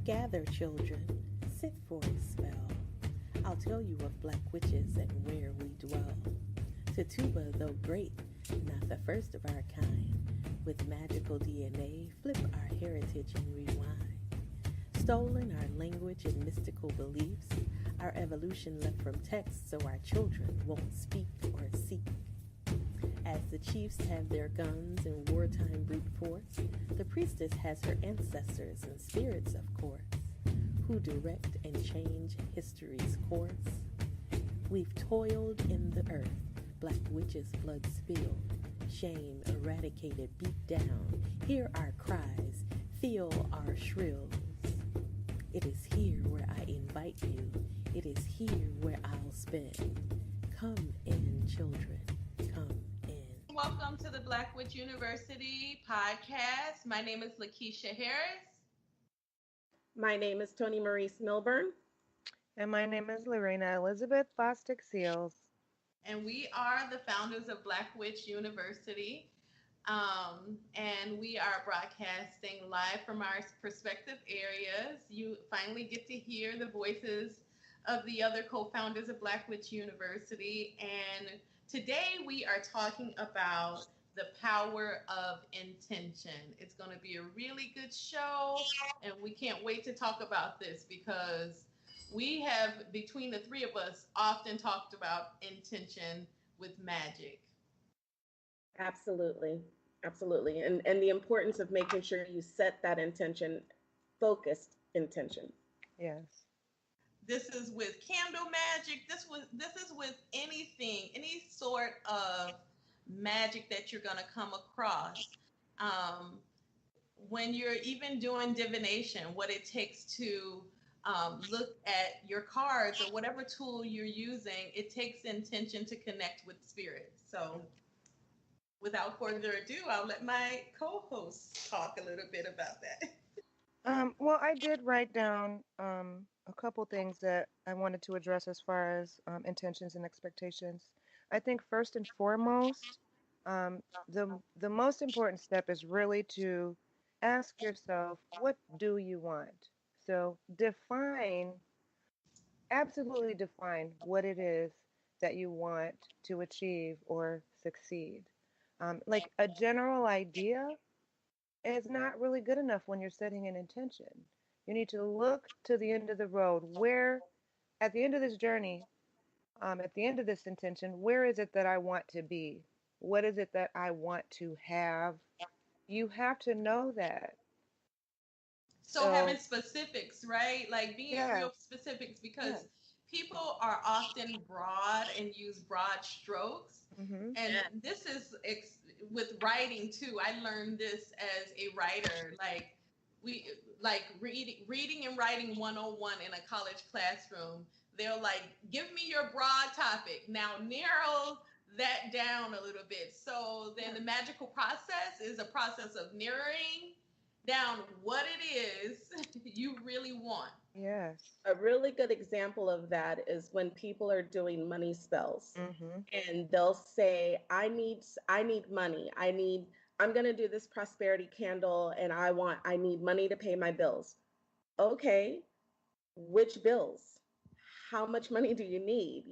Gather, children, sit for a spell. I'll tell you of black witches and where we dwell. Tituba, though great, not the first of our kind, with magical DNA, flip our heritage and rewind. Stolen our language and mystical beliefs, our evolution left from text so our children won't speak or seek. As the chiefs have their guns and wartime brute force, the priestess has her ancestors and spirits, of course, who direct and change history's course. We've toiled in the earth, black witches' blood spilled, shame eradicated, beat down. Hear our cries, feel our shrills. It is here where I invite you. It is here where I'll spend. Come in, children, come in. Welcome to the Black Witch University podcast. My name is Lakeisha Harris. My name is Toni Maurice Milburn. And my name is Lorena Elizabeth Bostic Seals. And we are the founders of Black Witch University. And we are broadcasting live from our respective areas. You finally get to hear the voices of the other co-founders of Black Witch University. And today we are talking about the power of intention. It's going to be a really good show, and we can't wait to talk about this because we have, between the three of us, often talked about intention with magic. Absolutely. Absolutely. And the importance of making sure you set that intention, focused intention. Yes. This is with candle magic. This is with anything, any sort of magic that you're going to come across. When you're even doing divination, what it takes to look at your cards or whatever tool you're using, it takes intention to connect with spirit. So without further ado, I'll let my co-hosts talk a little bit about that. Well, I did write down a couple things that I wanted to address as far as intentions and expectations. I think first and foremost, the most important step is really to ask yourself, what do you want? So absolutely define what it is that you want to achieve or succeed. Like a general idea is not really good enough when you're setting an intention. You need to look to the end of the road. Where, at the end of this journey, at the end of this intention, where is it that I want to be? What is it that I want to have? You have to know that. So having specifics, right? Like being real specifics, because people are often broad and use broad strokes. Mm-hmm. And this is with writing too. I learned this as a writer. Like reading and writing 101 in a college classroom. They're like, give me your broad topic. Now narrow that down a little bit. So then the magical process is a process of narrowing down what it is you really want. Yes. A really good example of that is when people are doing money spells, and they'll say, I need money. I'm going to do this prosperity candle and I need money to pay my bills. Okay. Which bills? How much money do you need?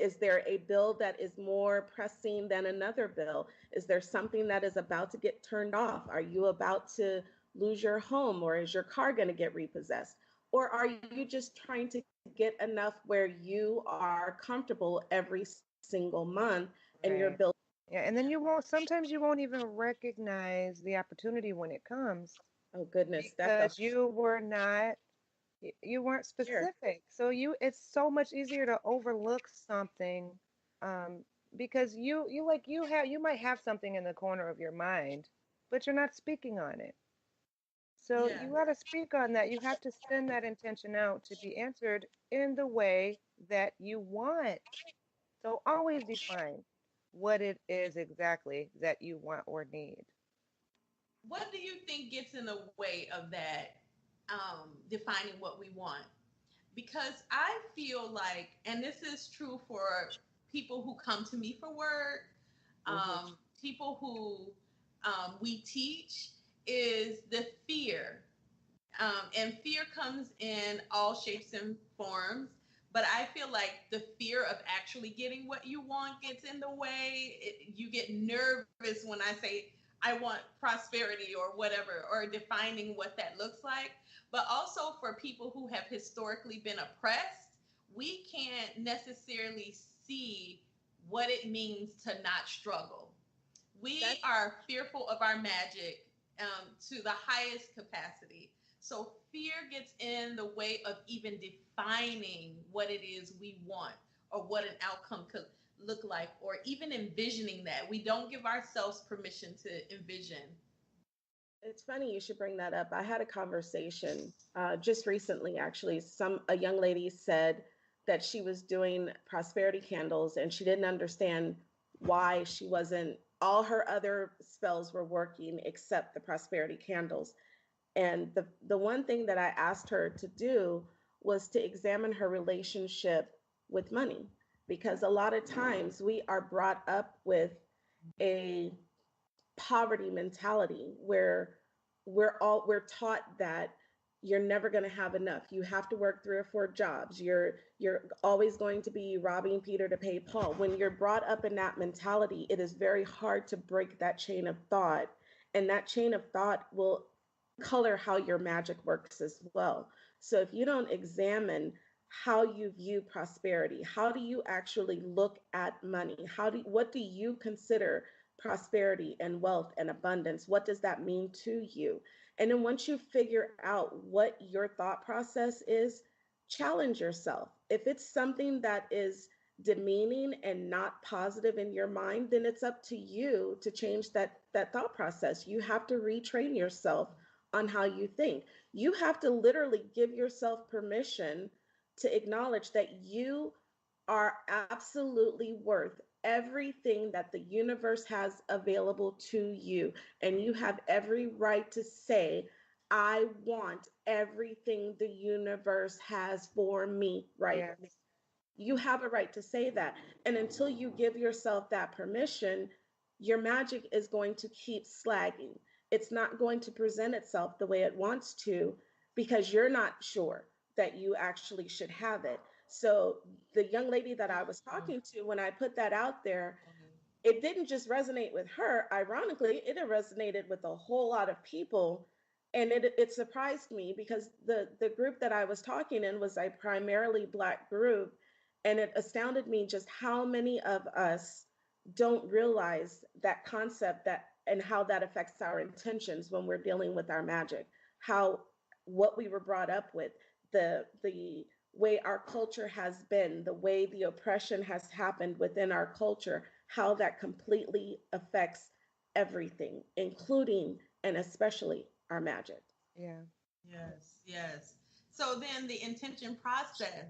Is there a bill that is more pressing than another bill? Is there something that is about to get turned off? Are you about to lose your home, or is your car going to get repossessed? Or are you just trying to get enough where you are comfortable every single month and your bill? Yeah, and then sometimes you won't even recognize the opportunity when it comes. Oh goodness. Because you weren't specific. So it's so much easier to overlook something because you might have something in the corner of your mind, but you're not speaking on it. So you got to speak on that. You have to send that intention out to be answered in the way that you want. So always define what it is exactly that you want or need. What do you think gets in the way of that, defining what we want? Because I feel like, and this is true for people who come to me for work, people who we teach, is the fear. And fear comes in all shapes and forms. But I feel like the fear of actually getting what you want gets in the way. You get nervous when I say, I want prosperity or whatever, or defining what that looks like. But also for people who have historically been oppressed, we can't necessarily see what it means to not struggle. We are fearful of our magic to the highest capacity. So fear gets in the way of even defining what it is we want or what an outcome could look like, or even envisioning that. We don't give ourselves permission to envision. It's funny you should bring that up. I had a conversation just recently, actually. A young lady said that she was doing prosperity candles and she didn't understand why she wasn't. All her other spells were working except the prosperity candles. And the one thing that I asked her to do was to examine her relationship with money, because a lot of times we are brought up with a poverty mentality where we're taught that you're never going to have enough. You have to work 3 or 4 jobs. You're always going to be robbing Peter to pay Paul. When you're brought up in that mentality, it is very hard to break that chain of thought, and that chain of thought will color how your magic works as well. So if you don't examine how you view prosperity, how do you actually look at money? What do you consider prosperity and wealth and abundance? What does that mean to you? And then once you figure out what your thought process is, challenge yourself. If it's something that is demeaning and not positive in your mind, then it's up to you to change that thought process. You have to retrain yourself on how you think. You have to literally give yourself permission to acknowledge that you are absolutely worth everything that the universe has available to you. And you have every right to say, I want everything the universe has for me right now. Yes. You have a right to say that. And until you give yourself that permission, your magic is going to keep slagging. It's not going to present itself the way it wants to, because you're not sure that you actually should have it. So the young lady that I was talking to, when I put that out there, it didn't just resonate with her. Ironically, it resonated with a whole lot of people. And it surprised me, because the group that I was talking in was a primarily Black group. And it astounded me just how many of us don't realize that concept, that and how that affects our intentions when we're dealing with our magic. How what we were brought up with, the way our culture has been, the way the oppression has happened within our culture, how that completely affects everything, including and especially our magic. Yeah. Yes, yes. So then the intention process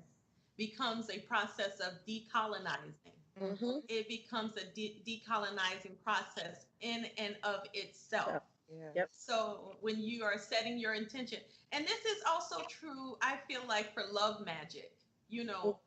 becomes a process of decolonizing. Mm-hmm. It becomes a decolonizing process in and of itself. Yeah. Yep. So when you are setting your intention, and this is also true, I feel like, for love magic, you know,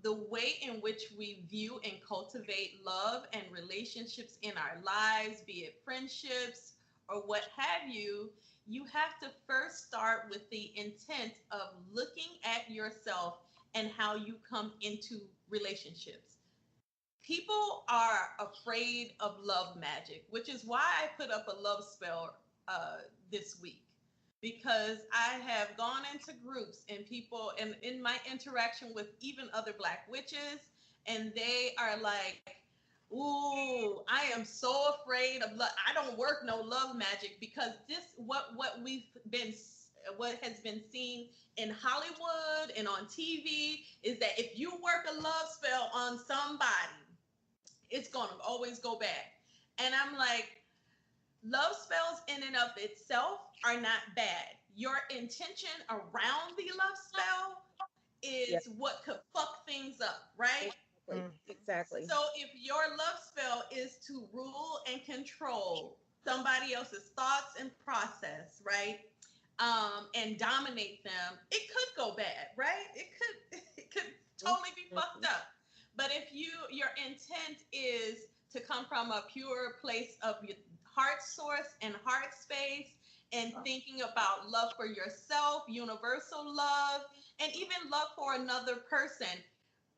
the way in which we view and cultivate love and relationships in our lives, be it friendships or what have you, you have to first start with the intent of looking at yourself and how you come into relationships. People are afraid of love magic, which is why I put up a love spell this week. Because I have gone into groups and people, and in my interaction with even other Black witches, and they are like, "Ooh, I am so afraid of love. I don't work no love magic because this what we've been what has been seen in Hollywood and on TV is that if you work a love spell on somebody, it's gonna always go bad." And I'm like, love spells in and of itself are not bad. Your intention around the love spell Yep. is what could fuck things up, right? Exactly. Exactly. So if your love spell is to rule and control somebody else's thoughts and process, right? And dominate them, it could go bad, right? It could totally be fucked up. But if your intent is to come from a pure place of your heart source and heart space, and thinking about love for yourself, universal love, and even love for another person,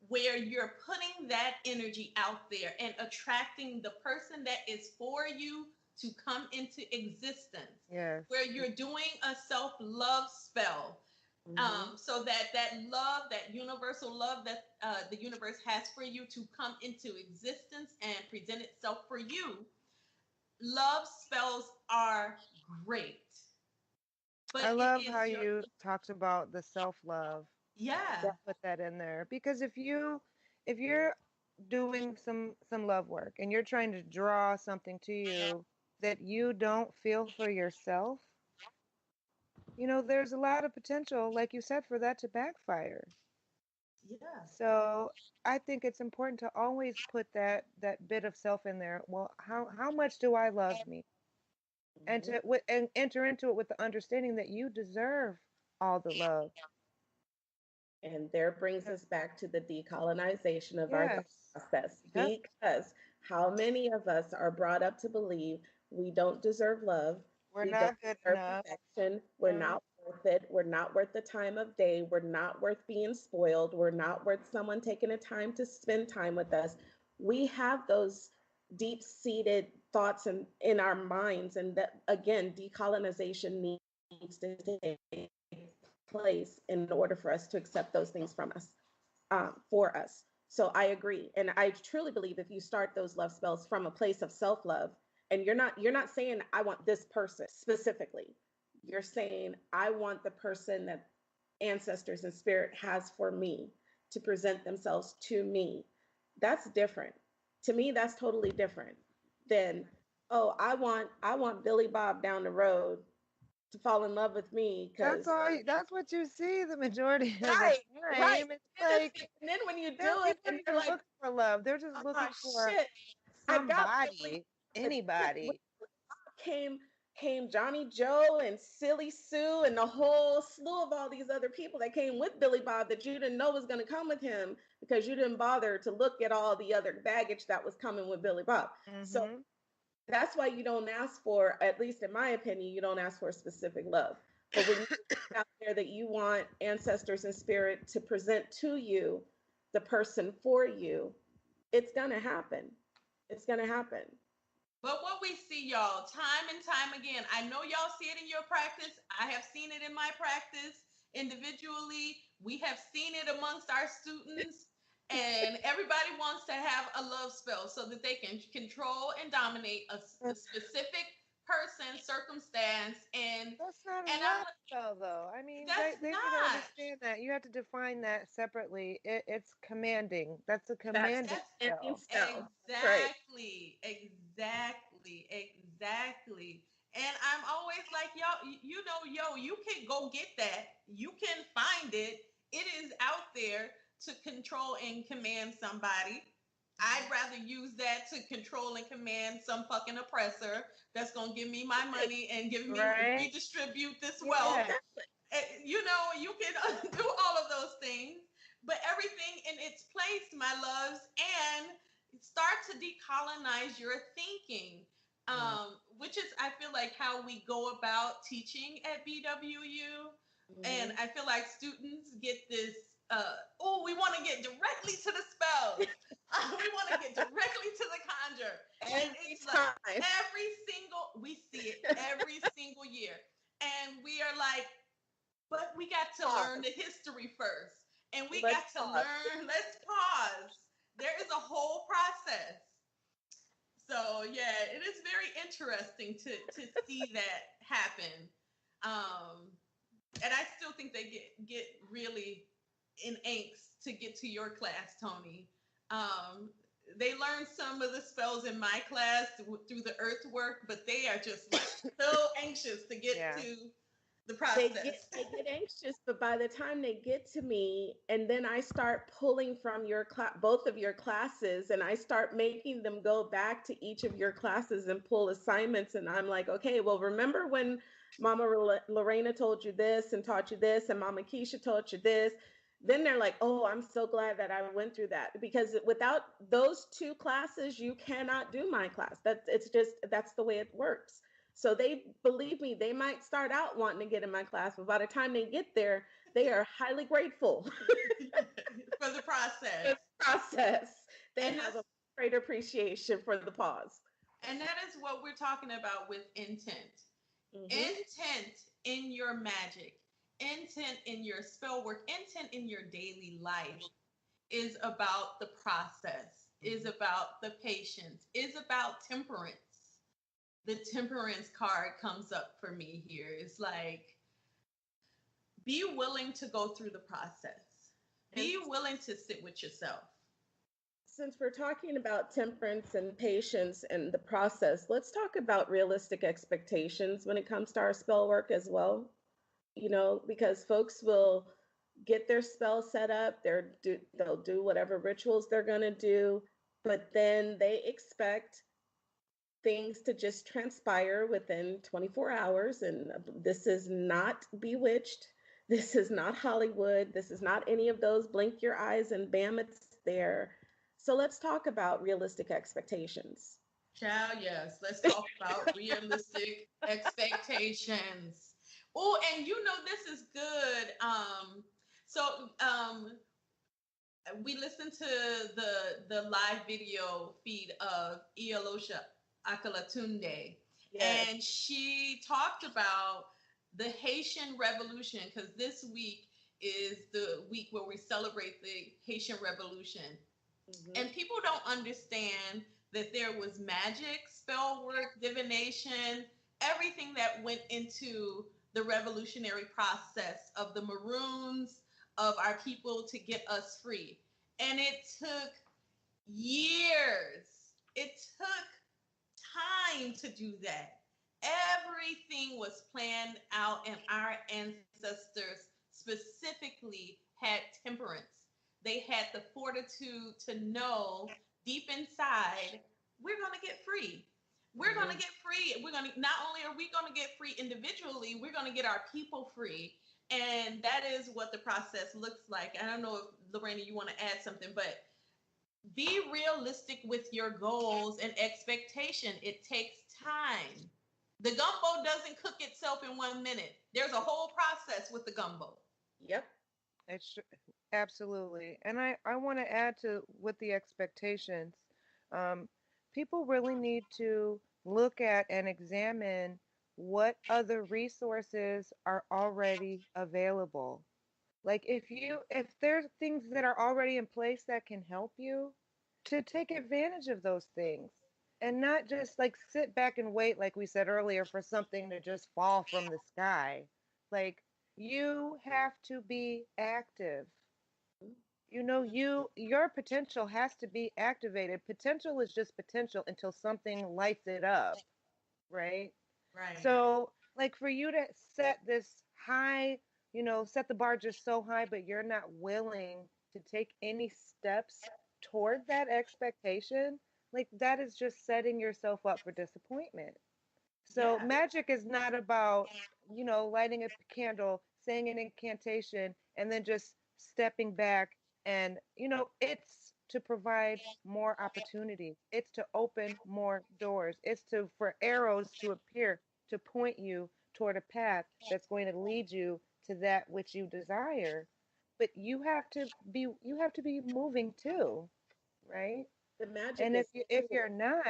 where you're putting that energy out there and attracting the person that is for you to come into existence. Yes. Where you're doing a self-love spell, so that love, that universal love that the universe has for you to come into existence and present itself for you. Love spells are great, but I it love is how your, you talked about the self-love. yeah, Put that in there because if you're doing some love work and you're trying to draw something to you that you don't feel for yourself, there's a lot of potential, like you said, for that to backfire. yeah. So I think it's important to always put that bit of self in there. Well, how much do I love me? And and enter into it with the understanding that you deserve all the love. And there brings us back to the decolonization of our thought Yes. process, Yep. because how many of us are brought up to believe we don't deserve love, We're we don't not good deserve enough. affection, we're not worth it, we're not worth the time of day, we're not worth being spoiled, we're not worth someone taking the time to spend time with us. We have those deep-seated thoughts in our minds, and that again, decolonization needs to take place in order for us to accept those things from us, for us. So I agree, and I truly believe if you start those love spells from a place of self-love, and you're not saying I want this person specifically, you're saying I want the person that ancestors and spirit has for me to present themselves to me. That's different. To me, that's totally different than, oh, I want Billy Bob down the road to fall in love with me That's because all. That's what you see the majority of the right, right. time. It's like And then when you there are do it, people and not they're even like, looking for love. They're just oh looking for shit, I got Billy somebody, Bob, but then when anybody. came Johnny Joe and Silly Sue and the whole slew of all these other people that came with Billy Bob that you didn't know was going to come with him because you didn't bother to look at all the other baggage that was coming with Billy Bob. So Mm-hmm. that's why you don't ask for, at least in my opinion, you don't ask for a specific love. But when you put out there that you want ancestors and spirit to present to you the person for you, it's gonna happen. It's gonna happen. But what we see, y'all, time and time again, I know y'all see it in your practice. I have seen it in my practice individually. We have seen it amongst our students. And everybody wants to have a love spell so that they can control and dominate a specific person, circumstance, That's not a and love spell, though. I mean, that's they need to not. understand that. You have to define that separately. It's commanding. That's a That's commanding That's ending spell. spell. That's right. exactly. And I'm always like, yo, you can go get that. You can find it. It is out there to control and command somebody. I'd rather use that to control and command some fucking oppressor that's gonna give me my money and give me Right? redistribute this wealth. Yeah. Exactly. You can do all of those things, but everything in its place, my loves, and start to decolonize your thinking, which is, I feel like, how we go about teaching at BWU. And Mhm. I feel like students get this, oh, we want to get directly to the spells. We want to get directly to the conjure. And Every it's like time. we see it every single year. And we are like, but we got to learn Pause. the history first. And we Let's got to pause. learn, let's pause. There is a whole process. So yeah, it is very interesting to see that happen. Um, and I still think they get really in angst to get to your class, Tony. Um, they learned some of the spells in my class through the earth work, but they are just like so anxious to get Yeah. to the they process. get they get anxious, but by the time they get to me, and then I start pulling from your both of your classes, and I start making them go back to each of your classes and pull assignments, and I'm like, okay, well, remember when Mama Lorena told you this and taught you this, and Mama Keisha taught you this. Then they're like, oh, I'm so glad that I went through that, because without those two classes, you cannot do my class. That's the way it works. So they, believe me, they might start out wanting to get in my class, but by the time they get there, they are highly grateful For the process. for the process. They And have that's a great appreciation for the pause. and that is what we're talking about with intent. Mm-hmm. Intent in your magic, intent in your spell work, intent in your daily life is about the process, is about the patience, is about temperance. The temperance card comes up for me here. It's like, be willing to go through the process. Be willing to sit with yourself. Since we're talking about temperance and patience and the process, let's talk about realistic expectations when it comes to our spell work as well. Because folks will get their spell set up, they'll do whatever rituals they're going to do, but then they expect things to just transpire within 24 hours. And this is not Bewitched. This is not Hollywood. This is not any of those blink your eyes and bam, it's there. So let's talk about realistic expectations. Child, yes. Let's talk about realistic expectations. Oh, and this is good. So we listened to the live video feed of Iolosha Akalatunde, Yes. and she talked about the Haitian Revolution, because this week is the week where we celebrate the Haitian Revolution. Mm-hmm. And people don't understand that there was magic, spell work, divination, everything that went into the revolutionary process of the Maroons, of our people to get us free. And it took years. It took time to do that. Everything was planned out, and our ancestors specifically had temperance. They had the fortitude to know deep inside, we're going to get free. We're going to get free. We're going to, not only are we going to get free individually, we're going to get our people free. And that is what the process looks like. I don't know if, Lorena, you want to add something, but be realistic with your goals and expectation. It takes time. The gumbo doesn't cook itself in 1 minute. There's a whole process with the gumbo. Yep. It's absolutely. And I want to add to with the expectations. People really need to look at and examine what other resources are already available. Like if there's things that are already in place that can help you, to take advantage of those things and not just like sit back and wait, like we said earlier, for something to just fall from the sky. Like, you have to be active. Your potential has to be activated. Potential is just potential until something lights it up, right? Right. So, like, for you to set this high, set the bar just so high, but you're not willing to take any steps toward that expectation, like, that is just setting yourself up for disappointment. So magic is not about, lighting a candle, saying an incantation, and then just stepping back. And, it's to provide more opportunities. It's to open more doors. It's for arrows to appear to point you toward a path that's going to lead you to that which you desire. But you have to be moving too, right? The magic And is if you're not,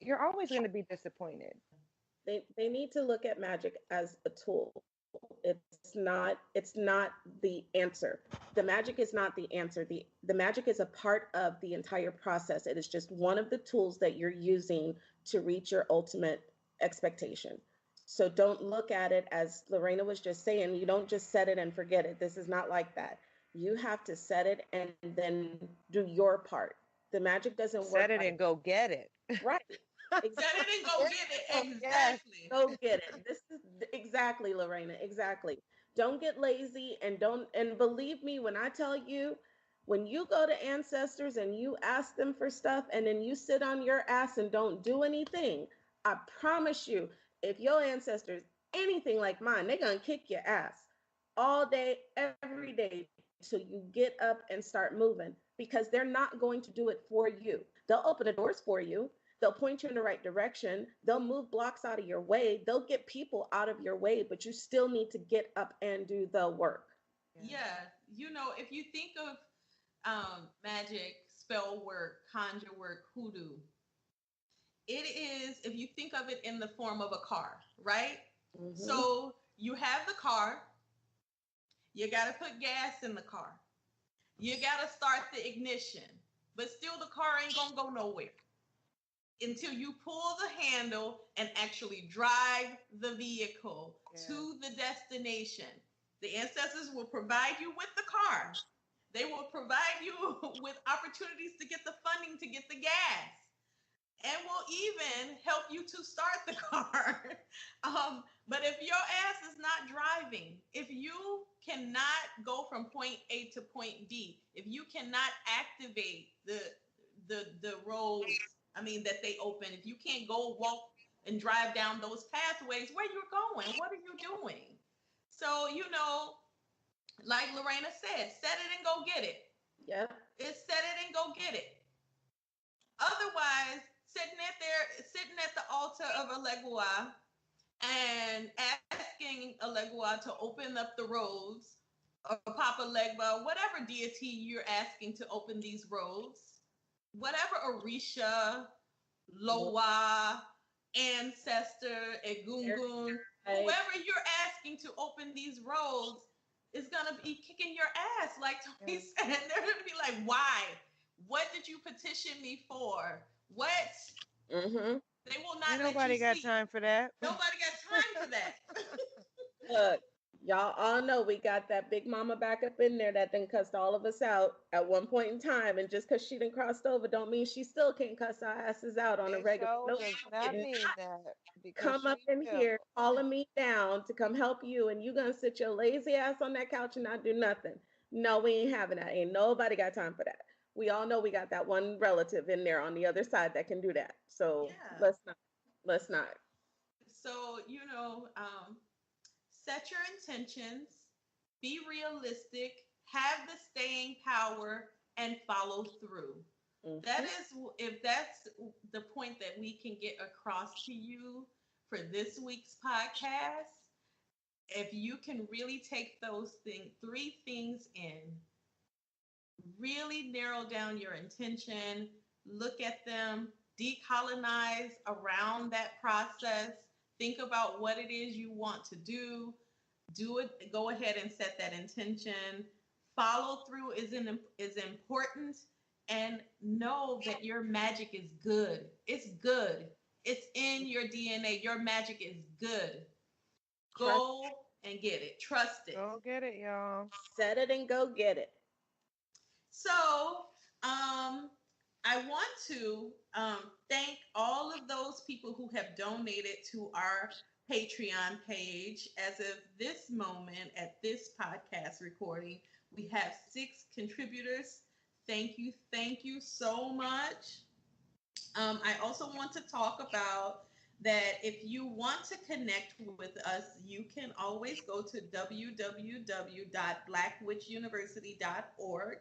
you're always going to be disappointed. they need to look at magic as a tool. It's not the answer. The magic is not the answer. The magic is a part of the entire process. It is just one of the tools that you're using to reach your ultimate expectation. So don't look at it as Lorena was just saying, you don't just set it and forget it. This is not like that. You have to set it and then do your part. The magic doesn't work. Set it and go get it. Right. Exactly. Set it and go get it. Exactly. Yes, go get it. This is exactly, Lorena. Exactly. Don't get lazy and believe me when I tell you, when you go to ancestors and you ask them for stuff and then you sit on your ass and don't do anything, I promise you, if your ancestors anything like mine, they're gonna kick your ass all day, every day till you get up and start moving because they're not going to do it for you. They'll open the doors for you. They'll point you in the right direction. They'll move blocks out of your way. They'll get people out of your way, but you still need to get up and do the work. Yeah. If you think of magic, spell work, conjure work, hoodoo, it is, if you think of it in the form of a car, right? Mm-hmm. So you have the car, you got to put gas in the car, you got to start the ignition, but still the car ain't gonna go nowhere until you pull the handle and actually drive the vehicle to the destination. The ancestors will provide you with the car. They will provide you with opportunities to get the funding to get the gas, and will even help you to start the car. But if your ass is not driving, if you cannot go from point A to point B, if you cannot activate the roads, that they open, if you can't go walk and drive down those pathways, where you're going, what are you doing? So, like Lorena said, set it and go get it. Yeah. It's set it and go get it. Otherwise, sitting at the altar of Elegua and asking Elegua to open up the roads, or Papa Legba, whatever deity you're asking to open these roads, whatever Orisha, Loa, ancestor, Egungun, whoever you're asking to open these roads is going to be kicking your ass, like Tony said. They're going to be like, why? What did you petition me for? What? Mm-hmm. They will not. Nobody got time for that. Nobody got time for that. Look, y'all all know we got that big mama back up in there that done cussed all of us out at one point in time, and just because she done crossed over don't mean she still can't cuss our asses out on a regular. No, does not mean that. Come up in here calling me down to come help you, and you gonna sit your lazy ass on that couch and not do nothing. No, we ain't having that. Ain't nobody got time for that. We all know we got that one relative in there on the other side that can do that. So let's not. So, set your intentions, be realistic, have the staying power, and follow through. Mm-hmm. If that's the point that we can get across to you for this week's podcast, if you can really take those three things in, really narrow down your intention, look at them, decolonize around that process, think about what it is you want to do it, go ahead and set that intention. Follow through is important, and know that your magic is good. It's good. It's in your DNA. Your magic is good. Go and get it. Trust it. Go get it, y'all. Set it and go get it. So, I want to thank all of those people who have donated to our Patreon page. As of this moment, at this podcast recording, we have 6 contributors. Thank you so much. I also want to talk about that if you want to connect with us, you can always go to www.blackwitchuniversity.org.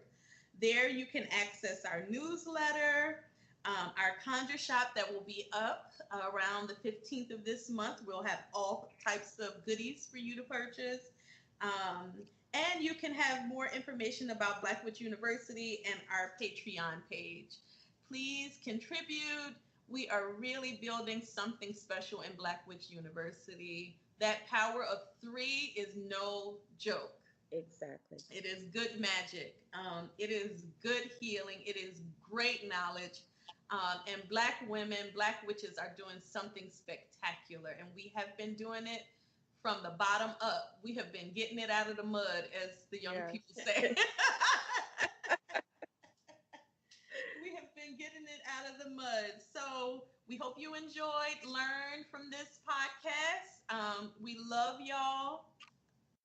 There you can access our newsletter, our conjure shop that will be up around the 15th of this month. We'll have all types of goodies for you to purchase. And you can have more information about Black Witch University and our Patreon page. Please contribute. We are really building something special in Black Witch University. That power of 3 is no joke. Exactly. It is good magic. It is good healing. It is great knowledge. And Black women, Black witches are doing something spectacular. And we have been doing it from the bottom up. We have been getting it out of the mud, as the young people say. We have been getting it out of the mud. So we hope you enjoyed, learned from this podcast. We love y'all.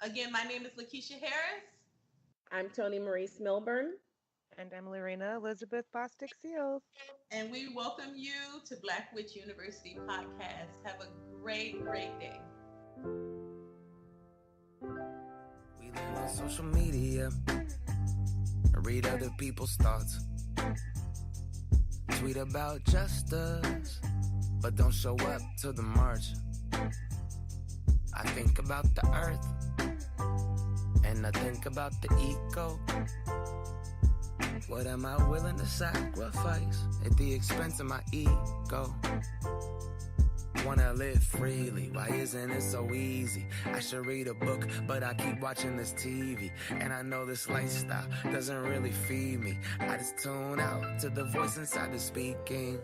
Again, my name is Lakeisha Harris. I'm Toni Maurice Milburn. And I'm Lorena Elizabeth Bostic Seals. And we welcome you to Black Witch University Podcast. Have a great, great day. We live on social media. I read other people's thoughts. Tweet about justice, but don't show up to the march. I think about the earth, and I think about the ego. What am I willing to sacrifice at the expense of my ego? Wanna live freely, why isn't it so easy? I should read a book, but I keep watching this TV. And I know this lifestyle doesn't really feed me. I just tune out to the voice inside the speaking.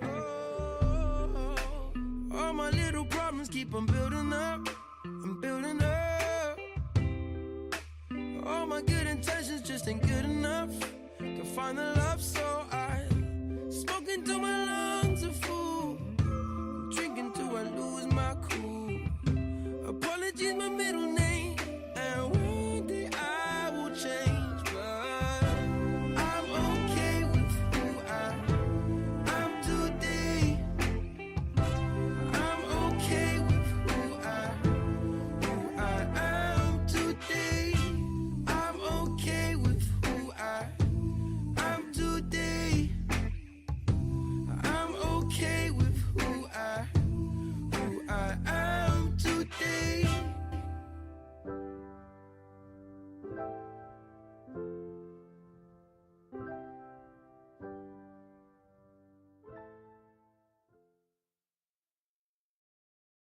All my little problems keep on building up and building up. All my good intentions just ain't good enough. Can find the love, so I smoke into my lungs.